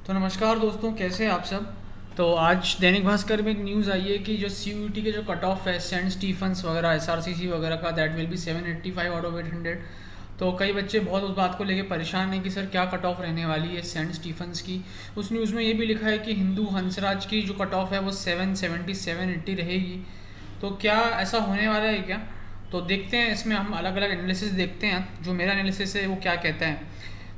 तो नमस्कार दोस्तों, कैसे हैं आप सब। तो आज दैनिक भास्कर में एक न्यूज़ आई है कि जो CUET के जो कट ऑफ है सेंट स्टीफंस वगैरह SRCC वगैरह का, that will be 785 out of 800। तो कई बच्चे बहुत उस बात को लेके परेशान हैं कि सर क्या कट ऑफ रहने वाली है सेंट स्टीफंस की। उस न्यूज़ में ये भी लिखा है कि हिंदू हंसराज की जो कट ऑफ है वो 770-780 रहेगी। तो क्या ऐसा होने वाला है क्या? तो देखते हैं, इसमें हम अलग अलग एनालिसिस देखते हैं, जो मेरा एनालिसिस है वो क्या कहता है।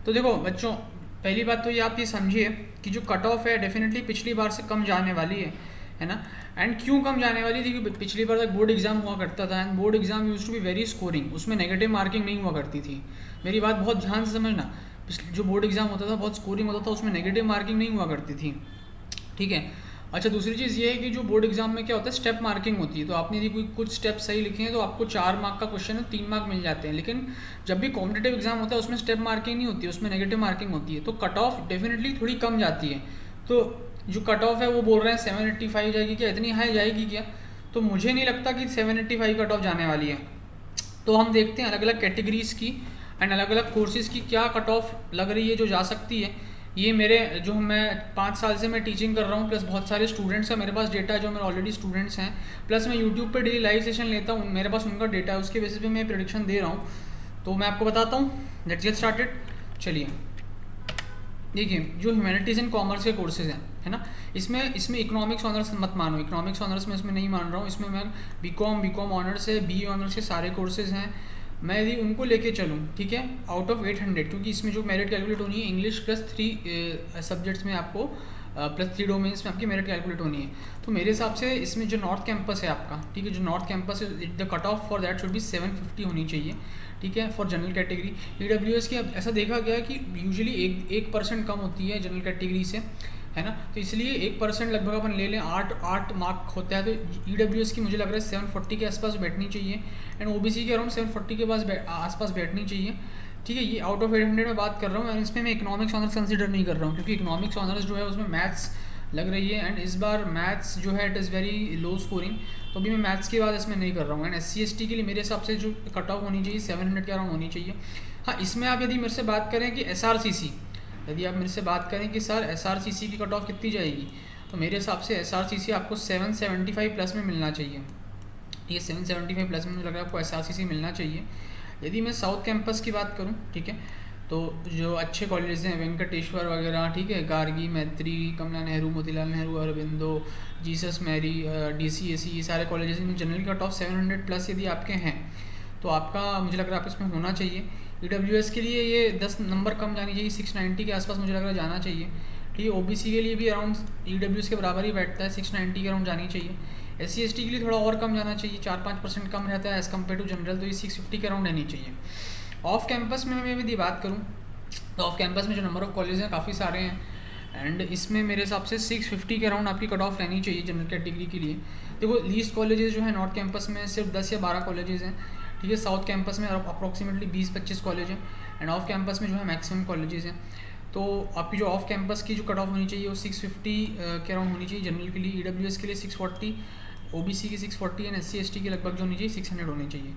तो देखो बच्चों, पहली बात तो ये आप ये समझिए कि जो कट ऑफ है डेफिनेटली पिछली बार से कम जाने वाली है ना। एंड क्यों कम जाने वाली थी? क्योंकि पिछली बार तक बोर्ड एग्जाम हुआ करता था and board exam use to be very scoring, उसमें नेगेटिव मार्किंग नहीं हुआ करती थी। मेरी बात बहुत ध्यान से समझना, जो बोर्ड एग्जाम होता था बहुत स्कोरिंग होता था, उसमें नेगेटिव मार्किंग नहीं हुआ करती थी, ठीक है। अच्छा, दूसरी चीज़ ये है कि जो बोर्ड एग्जाम में क्या होता है, स्टेप मार्किंग होती है। तो आपने यदि कोई कुछ स्टेप सही लिखे हैं तो आपको 4 मार्क का क्वेश्चन है, 3 मार्क मिल जाते हैं। लेकिन जब भी कॉम्पिटेटिव एग्जाम होता है उसमें स्टेप मार्किंग नहीं होती है, उसमें नेगेटिव मार्किंग होती है। तो कट ऑफ डेफिनेटली थोड़ी कम जाती है। तो जो कट ऑफ है वो बोल रहे हैं 785 जाएगी क्या, इतनी हाई जाएगी क्या? तो मुझे नहीं लगता कि 785 कट ऑफ जाने वाली है। तो हम देखते हैं अलग अलग कैटेगरीज की एंड अलग अलग कोर्सेज़ की क्या कट ऑफ लग रही है जो जा सकती है। ये मेरे जो मैं 5 साल से मैं टीचिंग कर रहा हूँ, प्लस बहुत सारे स्टूडेंट्स का मेरे पास डेटा है, जो मेरे ऑलरेडी स्टूडेंट्स हैं, प्लस मैं यूट्यूब पे डेली लाइव सेशन लेता हूँ, मेरे पास उनका डेटा है, उसके बेसिस पे मैं प्रेडिक्शन दे रहा हूँ। तो मैं आपको बताता हूँ, लेट्स गेट स्टार्टेड। चलिए देखिए, जो ह्यूमैनिटीज़ एंड कॉमर्स के कोर्सेज हैं, है ना, इसमें इसमें इकोनॉमिक्स ऑनर्स मत मानो, इकोनॉमिक्स ऑनर्स में इसमें नहीं मान रहा हूँ। इसमें मैं बीकॉम ऑनर्स है, BE ऑनर्स के सारे कोर्सेज हैं। मैं यदि उनको लेके चलूँ, ठीक है, आउट ऑफ 800, क्योंकि इसमें जो मेरिट कैलकुलेट होनी है इंग्लिश प्लस 3 सब्जेक्ट्स में आपको प्लस 3 डोमेन्स में आपकी मेरिट कैलकुलेट होनी है। तो मेरे हिसाब से इसमें जो नॉर्थ कैंपस है आपका, ठीक है, जो नॉर्थ कैंपस है, the cut off for that should be 750 होनी चाहिए, ठीक है, फॉर जनरल कैटेगरी। EWS की अब ऐसा देखा गया है कि यूजुअली 1% कम होती है जनरल कैटेगरी से, है ना। तो इसलिए 1% लगभग अपन ले लें, 8 मार्क होता है। तो EWS की मुझे लग रहा है 740 के आसपास बैठनी चाहिए एंड OBC के अराउंड 740 के आसपास बैठनी चाहिए, ठीक है। ये आउट ऑफ 800 में बात कर रहा हूँ एंड इसमें मैं इकोनॉमिक्स ऑनर्स कंसिडर नहीं कर रहा हूँ, क्योंकि इकोनॉमिक्स ऑनर्स जो है उसमें मैथ्स लग रही है एंड इस बार मैथ्स जो है it is very low scoring. तो अभी मैं मैथ्स की बात इसमें नहीं कर रहा हूँ। एंड SC ST के लिए मेरे हिसाब से जो कट ऑफ होनी चाहिए 700 के अराउंड होनी चाहिए। हाँ, इसमें आप यदि मेरे से बात करें कि SRCC, यदि आप मेरे से बात करें कि सर SRCC की कट ऑफ कितनी जाएगी, तो मेरे हिसाब से SRCC आपको 775 प्लस में मिलना चाहिए। ये 775 प्लस में मुझे लग रहा है आपको SRCC मिलना चाहिए। यदि मैं साउथ कैंपस की बात करूँ, ठीक है, तो जो अच्छे कॉलेजेस हैं वेंकटेश्वर वगैरह, ठीक है, Gargi, Maitreyi, Kamala Nehru, Motilal Nehru, Aurobindo, Jesus Mary, DCAC, ये सारे कॉलेजेस में जनरल कट ऑफ 700 प्लस यदि आपके हैं तो आपका मुझे लग रहा है आप इसमें होना चाहिए। EWS के लिए ये 10 नंबर कम जानी चाहिए, 690 के आसपास मुझे लग रहा है जाना चाहिए, ठीक है। OBC के लिए भी अराउंड EWS के बराबर ही बैठता है, 690 के अराउंड जानी चाहिए। SC ST के लिए थोड़ा और कम जाना चाहिए, 4-5% कम रहता है एज़ कम्पेयर टू जनरल, तो ये 650 के अराउंड रहनी चाहिए। ऑफ कैंपस में मैं यदि बात करूँ तो ऑफ कैंपस में जो नंबर ऑफ कॉलेज हैं काफ़ी सारे हैं एंड इसमें मेरे हिसाब से 650 के अराउंड आपकी कट ऑफ रहनी चाहिए जनरल कैटेगरी के लिए। देखो लीस्ट कॉलेजेस जो है नॉर्थ कैंपस में सिर्फ 10 या 12 कॉलेजेस हैं, ठीक है। साउथ कैंपस में अप्रॉक्सीमेटली 20-25 कॉलेज हैं एंड ऑफ कैंपस में जो है मैक्सिमम कॉलेजेस हैं। तो आपकी जो ऑफ कैंपस की जो कट ऑफ होनी चाहिए वो 650 के अराउंड होनी चाहिए जनरल के लिए, EWS के लिए 640, OBC की 640 एंड SC ST की लगभग जो होनी चाहिए 600 होनी चाहिए।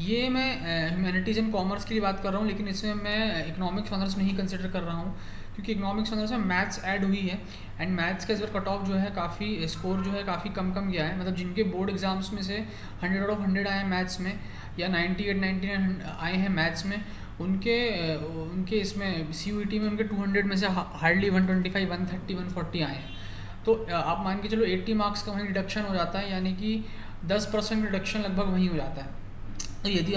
ये मैं ह्यूमैनिटीज़ एंड कॉमर्स की बात कर रहा हूँ, लेकिन इसमें मैं इकोनॉमिक्स ऑनर्स नहीं कंसिडर कर रहा हूँ, क्योंकि इकोनॉमिक्स ऑनर्स में मैथ्स ऐड हुई है एंड मैथ्स का इस बार कट ऑफ जो है काफ़ी स्कोर जो है काफ़ी कम गया है। मतलब जिनके बोर्ड एग्जाम्स में से 100 आउट ऑफ 100 आए हैं मैथ्स में, या 98-99 आए हैं मैथ्स में, उनके इसमें CUET में उनके 200 में से हार्डली 125, 130, 140 आए हैं। तो आप मान के चलो 80 मार्क्स का वहीं रिडक्शन हो जाता है, यानी कि 10% रिडक्शन लगभग वहीं हो जाता है। तो यदि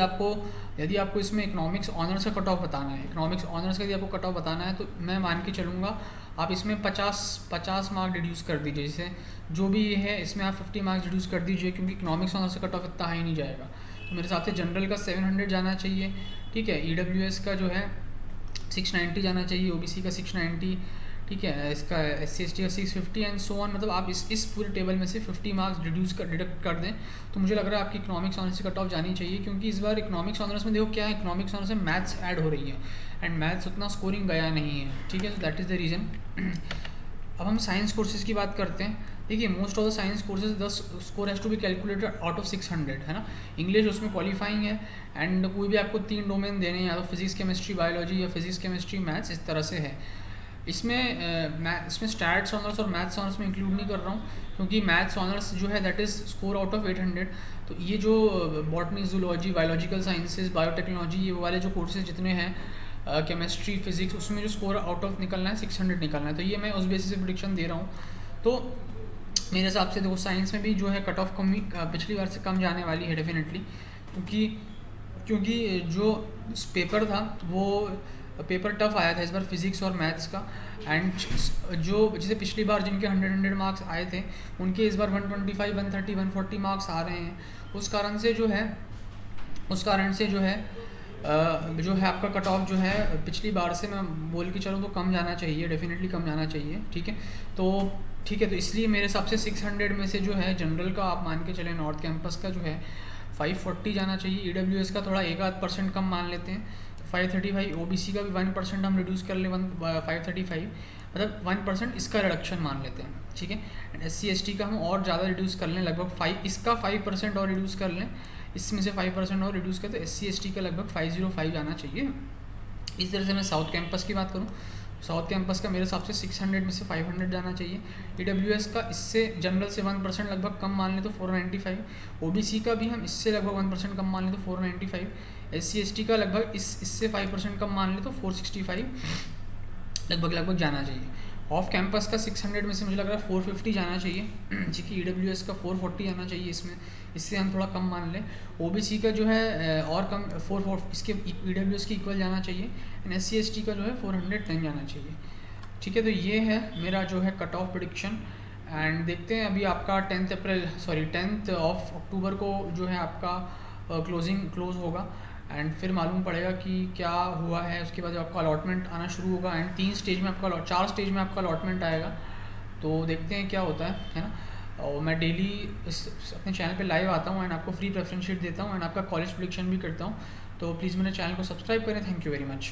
आपको इसमें इकोनॉमिक्स ऑनर्स का कट ऑफ बताना है, इकोनॉमिक्स ऑनर्स का यदि आपको कट ऑफ बताना है, तो मैं मान के चलूँगा आप इसमें 50 मार्क डिड्यूस कर दीजिए। जैसे जो भी ये है इसमें आप 50 मार्क्स डिड्यूस कर दीजिए, क्योंकि इकोनॉमिक्स ऑनर्स का कट ऑफ इतना हाई नहीं जाएगा। तो मेरे हिसाब से जनरल का 700 जाना चाहिए, ठीक है, EWS का जो है 690 जाना चाहिए, OBC का 690, ठीक है, इसका SC ST का 650 एंड सो ऑन। मतलब आप इस पूरे टेबल में से 50 मार्क्स डिडक्ट कर दें तो मुझे लग रहा है आपकी इकोनॉमिक्स ऑनर्स से कट ऑफ जानी चाहिए, क्योंकि इस बार इकोनॉमिक्स ऑनर्स में देखो क्या है, इकोनॉमिक्स ऑनर्स में मैथ्स ऐड हो रही है एंड मैथ्स उतना स्कोरिंग गया नहीं है, ठीक है। So that is the reason. अब हम साइंस कोर्सेज़ की बात करते हैं। देखिए, most of the science courses the score has to be calculated out of 600, है ना। इंग्लिश उसमें क्वालिफाइंग है एंड कोई भी आपको 3 डोमेन देने हैं, या तो फिजिक्स केमिस्ट्री बायोलॉजी या फिजिक्स केमिस्ट्री मैथ्स, इस तरह से है। इसमें स्टैट्स ऑनर्स और मैथ्स ऑनर्स में इंक्लूड नहीं कर रहा हूँ, क्योंकि मैथ्स ऑनर्स जो है that is score out of 800। तो ये जो botany, zoology, biological sciences, biotechnology, ये वाले जो कोर्सेज जितने हैं, केमिस्ट्री, फिजिक्स, उसमें जो स्कोर आउट ऑफ निकलना है 600 निकलना है। तो ये मैं उस बेसिस पे प्रेडिक्शन दे रहा हूँ। तो मेरे हिसाब से देखो साइंस में भी जो है कट ऑफ कम पिछली बार से कम जाने वाली है डेफिनेटली, क्योंकि जो पेपर था वो पेपर टफ आया था इस बार फिजिक्स और मैथ्स का। एंड जो जैसे पिछली बार जिनके 100 मार्क्स आए थे, उनके इस बार 125, 130, 140 मार्क्स आ रहे हैं। उस कारण से जो है आपका कट ऑफ जो है पिछली बार से मैं बोल के चलूँ तो कम जाना चाहिए, डेफिनेटली कम जाना चाहिए। ठीक है, तो इसलिए मेरे हिसाब से 600 में से जो है जनरल का आप मान के चले, नॉर्थ कैंपस का जो है 540 जाना चाहिए। EWS का थोड़ा 1-8% कम मान लेते हैं, 535। OBC का भी 1% हम रिड्यूस कर लें, 535, मतलब 1% इसका रिडक्शन मान लेते हैं। ठीक है, एंड SC/ST का हम और ज़्यादा रिड्यूस कर लें, लगभग 5% और रिड्यूस कर लें, इसमें से 5% और रिड्यूस करें तो SC/ST का लगभग 505 जाना चाहिए। इस तरह से मैं साउथ कैंपस की बात करूँ, साउथ कैंपस का मेरे हिसाब से 600 में से 500 जाना चाहिए। EWS का इससे जनरल से 1% लगभग कम मान लें तो 495। OBC का भी हम इससे लगभग 1% कम मान लें तो 495। SC/ST का लगभग इससे 5% कम मान लें तो 465 लगभग जाना चाहिए। ऑफ कैंपस का 600 में से मुझे लग रहा है 450 जाना चाहिए, जी कि EWS का 440 आना चाहिए इसमें, इससे हम थोड़ा कम मान लें। OBC का जो है और कम 4 इसके EWS के इक्वल जाना चाहिए, एंड SC/ST का जो है 410 जाना चाहिए। ठीक है, तो ये है मेरा जो है कट ऑफ प्रेडिक्शन। एंड देखते हैं अभी आपका 10 अक्टूबर को जो है आपका क्लोज होगा, एंड फिर मालूम पड़ेगा कि क्या हुआ है। उसके बाद आपका अलॉटमेंट आना शुरू होगा, एंड 4 स्टेज में आपका अलॉटमेंट आएगा। तो देखते हैं क्या होता है ना। और मैं डेली अपने चैनल पे लाइव आता हूँ, एंड आपको फ्री प्रेफरेंस शीट देता हूँ, एंड आपका कॉलेज प्रेडिक्शन भी करता हूँ। तो प्लीज़ मेरे चैनल को सब्सक्राइब करें। Thank you very much.